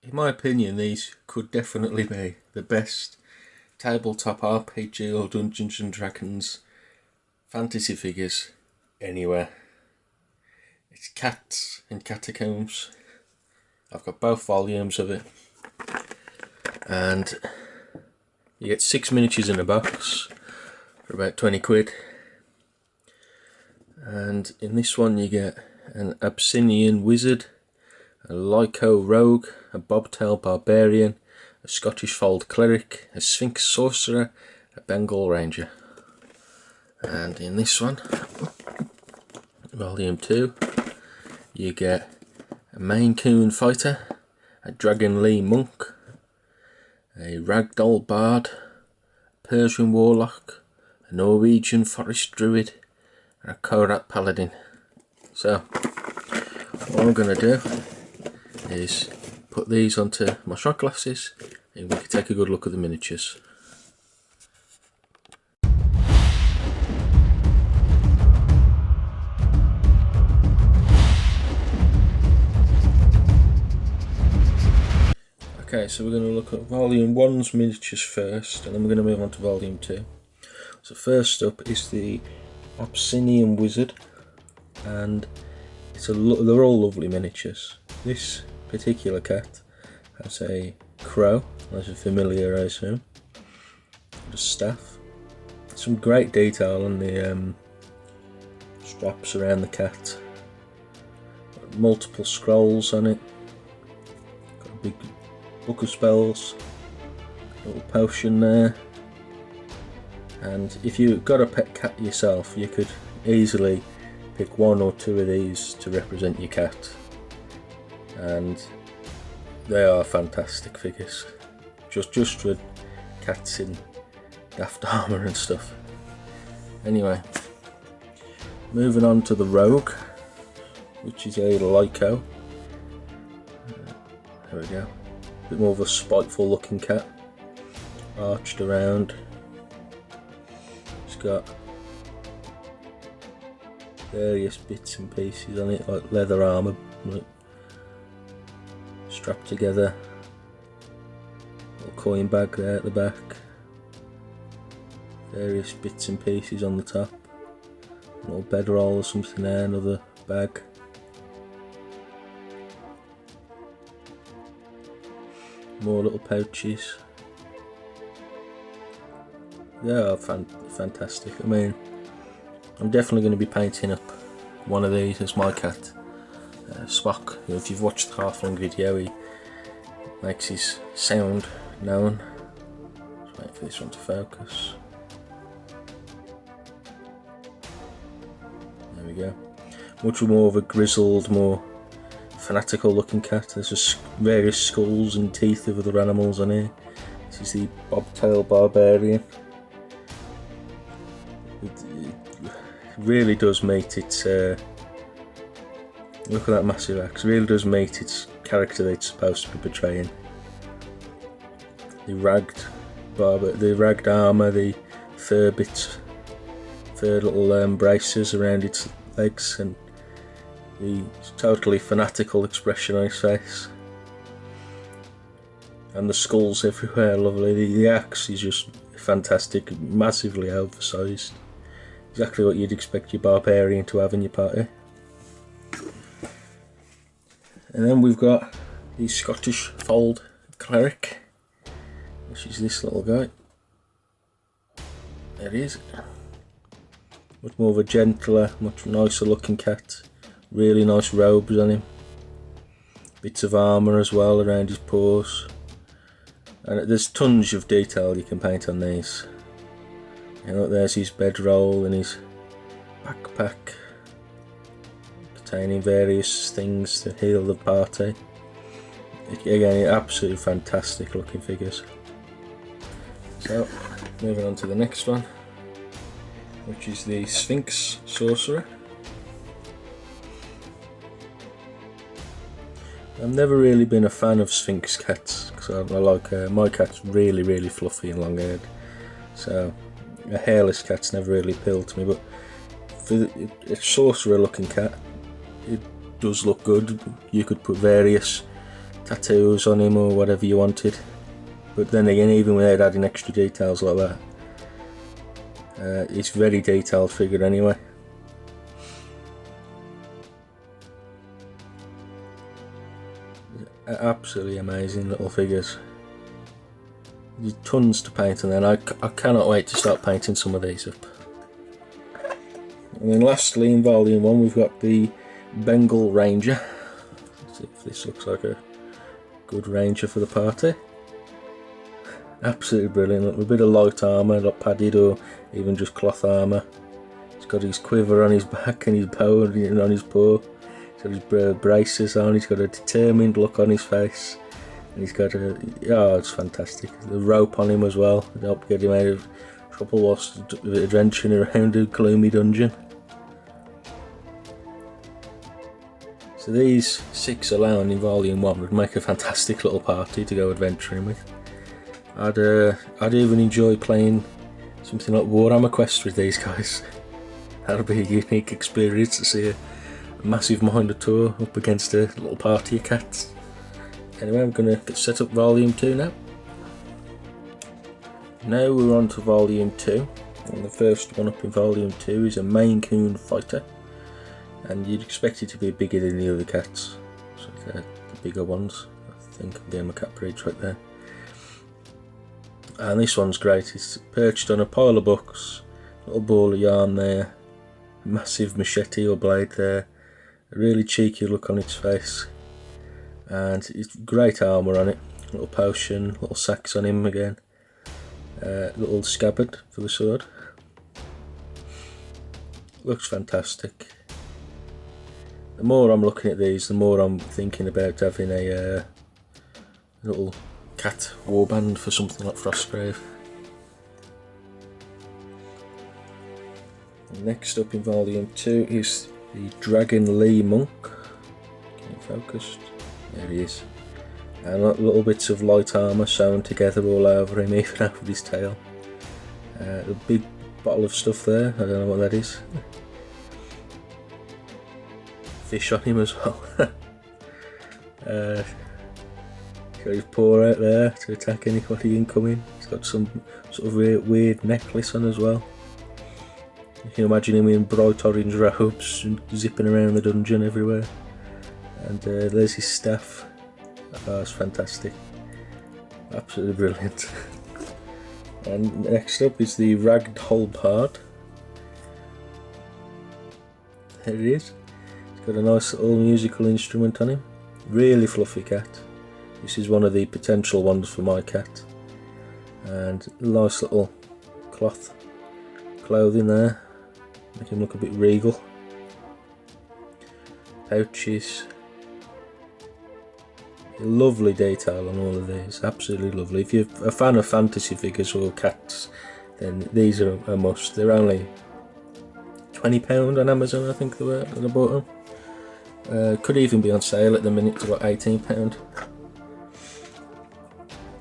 In my opinion, these could definitely be the best tabletop RPG or Dungeons and Dragons fantasy figures anywhere. It's Cats and Catacombs. I've got both volumes of it, and you get 6 miniatures in a box for about 20 quid. And in this one you get an Abyssinian wizard, a Lyco rogue, a bobtail barbarian, a Scottish fold cleric, a Sphinx sorcerer, a Bengal ranger. And in this one, volume 2, you get a Maine Coon fighter, a Dragon Lee monk, a Ragdoll bard, a Persian warlock, a Norwegian forest druid, and a Korat paladin. So what I'm going to do is put these onto my shot glasses and we can take a good look at the miniatures. Okay, so we're going to look at volume 1's miniatures first, and then we're going to move on to volume 2. So first up is the Abyssinian wizard, and they're all lovely miniatures. This particular cat has a crow, as a familiar I assume, and a staff. Some great detail on the straps around the cat. Got multiple scrolls on it. Got a big book of spells, a little potion there. And if you got a pet cat yourself, you could easily pick 1 or 2 of these to represent your cat. And they are fantastic figures, just for cats in daft armour and stuff. Anyway, moving on to the rogue, which is a Lyco. There we go. A bit more of a spiteful looking cat, arched around. It's got various bits and pieces on it, like leather armour, like strapped together. Little coin bag there at the back. Various bits and pieces on the top. A little bedroll or something there, another bag. More little pouches. They are fantastic. I mean, I'm definitely going to be painting up one of these as my cat. Spock, if you've watched the Halfling video, he makes his sound known. Just wait for this one to focus. There we go. Much more of a grizzled, more fanatical looking cat. There's just various skulls and teeth of other animals on here. This is the bobtail barbarian. It really does meet its look at that massive axe. It really does meet its character that it's supposed to be portraying. The ragged armour, the fur bits, fur little braces around its legs, and the totally fanatical expression on his face. And the skulls everywhere, lovely. The axe is just fantastic, massively oversized. Exactly what you'd expect your barbarian to have in your party. And then we've got the Scottish fold cleric, which is this little guy. There he is. Much more of a gentler, much nicer looking cat. Really nice robes on him. Bits of armour as well around his paws. And there's tons of detail you can paint on these. You know, there's his bedroll and his backpack, containing various things to heal the party. Again, absolutely fantastic looking figures. So, moving on to the next one, which is the Sphinx sorcerer. I've never really been a fan of Sphinx cats, because I like my cat's really fluffy and long haired, so a hairless cat's never really appealed to me. But for a sorcerer looking cat, it does look good. You could put various tattoos on him or whatever you wanted. But then again, even without adding extra details like that, it's a very detailed figure anyway. Absolutely amazing little figures. There's tons to paint, and then I cannot wait to start painting some of these up. And then lastly, in volume 1, we've got the Bengal Ranger. Let's see if this looks like a good ranger for the party. Absolutely brilliant. Look, a bit of light armour, not padded or even just cloth armour. He's got his quiver on his back and his bow on his paw. He's got his braces on. He's got a determined look on his face. And he's got a, oh, it's fantastic. The rope on him as well to help get him out of trouble whilst adventuring around a gloomy dungeon. So these 6 alone in volume 1 would make a fantastic little party to go adventuring with. I'd even enjoy playing something like Warhammer Quest with these guys. That'll be a unique experience to see a massive Minotaur up against a little party of cats. Anyway, I'm going to set up volume 2 now. Now we're on to volume 2, and the first one up in volume 2 is a Maine Coon Fighter, and you'd expect it to be bigger than the other cats, so they're the bigger ones. I think I'm getting my cat breeds right there. And this one's great. It's perched on a pile of books, little ball of yarn there, massive machete or blade there, a really cheeky look on its face, and it's great armour on it, little potion, little sacks on him again, little scabbard for the sword. Looks fantastic. The more I'm looking at these, the more I'm thinking about having a little cat warband for something like Frostgrave. Next up in volume 2 is the Dragon Lee Monk. Getting focused. There he is. And little bits of light armour sewn together all over him, even over his tail. A big bottle of stuff there, I don't know what that is. Fish on him as well. Got his paw out there to attack anybody incoming. He's got some sort of weird necklace on as well. You can imagine him in bright orange robes and zipping around the dungeon everywhere. And there's his staff. Oh, it's fantastic. Absolutely brilliant. And next up is the Ragdoll Bard. There it is. He's got a nice little musical instrument on him. Really fluffy cat. This is one of the potential ones for my cat. And nice little cloth clothing there. Make him look a bit regal. Pouches. Lovely detail on all of these, absolutely lovely. If you're a fan of fantasy figures or cats, then these are a must. They're only £20 on Amazon, I think they were, when I bought them. Could even be on sale at the minute to about £18.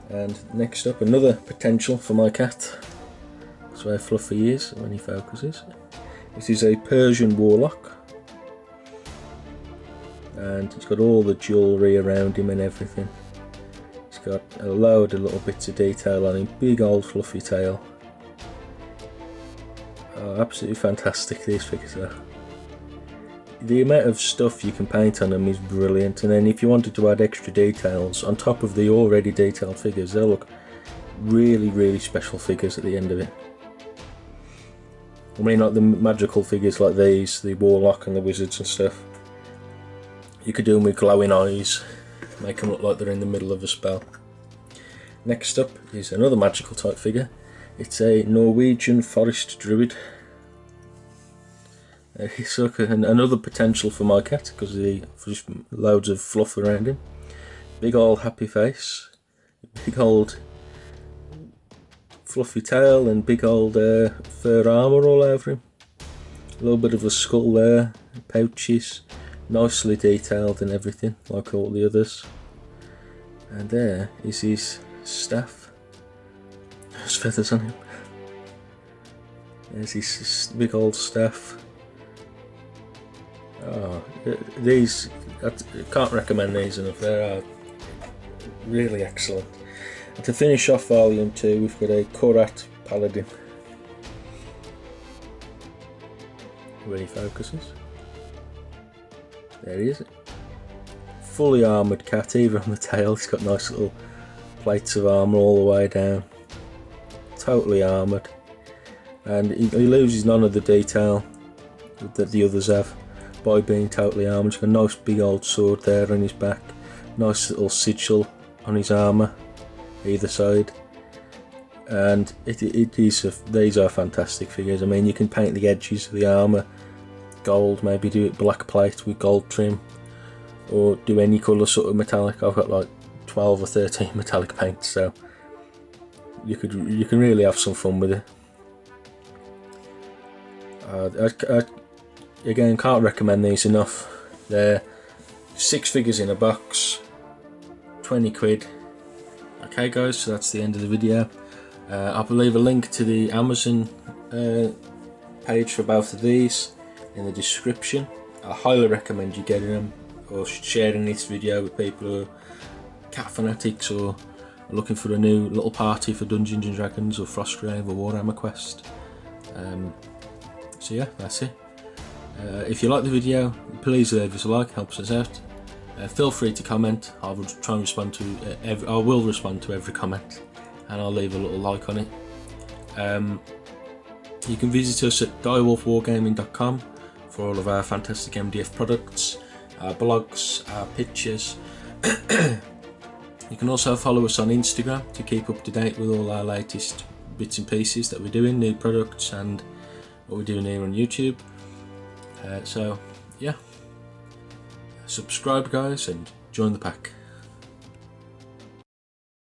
And next up, another potential for my cat. That's how fluffy he is when he focuses. This is a Persian Warlock. And he's got all the jewellery around him and everything. He's got a load of little bits of detail on him, big old fluffy tail. Oh, absolutely fantastic these figures are. The amount of stuff you can paint on them is brilliant, and then if you wanted to add extra details on top of the already detailed figures, they'll look really special figures at the end of it. I mean, like the magical figures like these, the Warlock and the Wizards and stuff. You could do them with glowing eyes, make them look like they're in the middle of a spell. Next up is another magical type figure. It's a Norwegian Forest Druid. He's like another potential for my cat because there's loads of fluff around him. Big old happy face, big old fluffy tail and big old fur armour all over him. A little bit of a skull there, pouches. Nicely detailed and everything, like all the others. And there is his staff. There's feathers on him. There's his big old staff. Oh, these, I can't recommend these enough. They are really excellent. And to finish off Volume 2, we've got a Kurat Paladin. When he focuses, there he is. Fully armoured cat, even on the tail. He's got nice little plates of armour all the way down. Totally armoured, and he loses none of the detail that the others have by being totally armoured. He's got a nice big old sword there on his back, nice little sigil on his armour either side, and these are fantastic figures. I mean, you can paint the edges of the armour gold, maybe do it black plate with gold trim, or do any colour sort of metallic. I've got like 12 or 13 metallic paints, so you can really have some fun with it. I again can't recommend these enough. They're 6 figures in a box, 20 quid. Okay guys, so that's the end of the video. I'll leave a link to the Amazon page for both of these in the description. I highly recommend you getting them or sharing this video with people who are cat fanatics or are looking for a new little party for Dungeons and Dragons or Frostgrave or Warhammer Quest. So yeah, that's it. If you like the video, please leave us a like, helps us out. Feel free to comment. I will try and respond to I will respond to every comment, and I'll leave a little like on it. You can visit us at direwolfwargaming.com for all of our fantastic MDF products, our blogs, our pictures. You can also follow us on Instagram to keep up to date with all our latest bits and pieces that we're doing, new products, and what we're doing here on YouTube. So yeah, subscribe guys and join the pack.